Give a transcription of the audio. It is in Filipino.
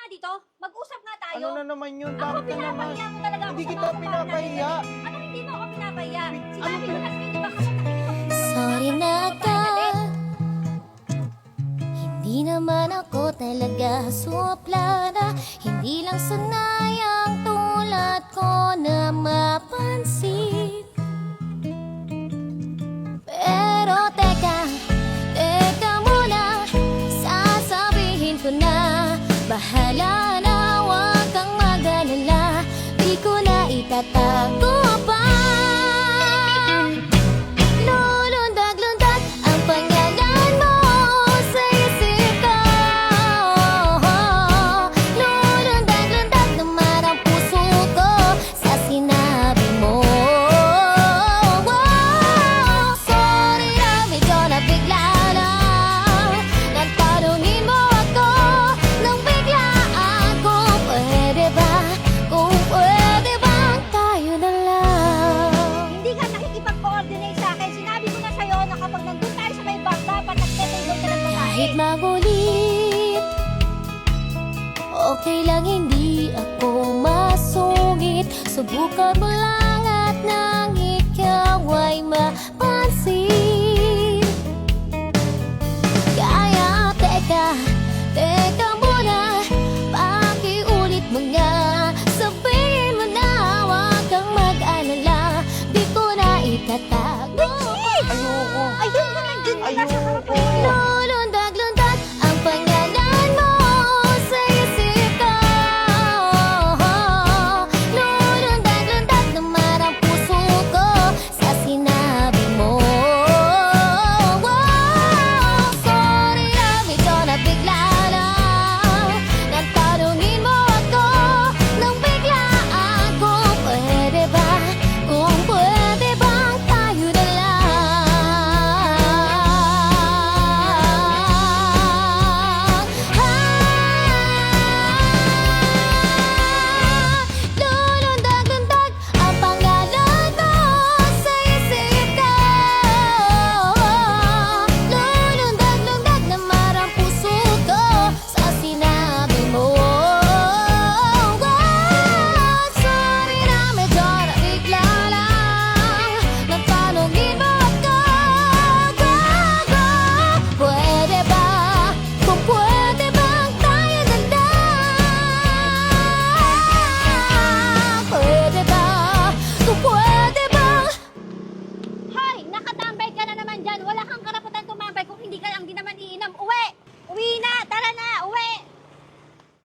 nga dito. Mag-usap nga tayo. Ano na naman yun? Ako, Bakit ka naman? pinapahiya mo talaga ako Hindi sa kita mga kapatid pinapahiya. natin. Ano hindi mo ako pinapahiya? Sinabi Ano ko na sa'yo, di ba kapag nakikipag-usap Sorry ka na sa mga ka. kapatid? Hindi naman ako talaga suplada. Hindi lang sanay ang tulad ko na mapansin. Pero teka muna, sasabihin ko na. Bahala na, huwag kang mag-alala. Di ko na itatago pa. Lulundag-lundag ang pangalan mo sa isip ko. Lulundag-lundag naman ang puso ko sa sinabi mo. Sorry na medyo nabigla lang nang tanungin mo ako nang biglaan. Kung pwede bang tayo na lang? Hindi ka nakikipag-coordinate sa akin. Sinabi ko na sa'yo na kapag nandun tayo sa may bar, dapat nagtetulog ka ng Kahit babae. magulit, okay lang hindi ako masungit. Subukan mo lang at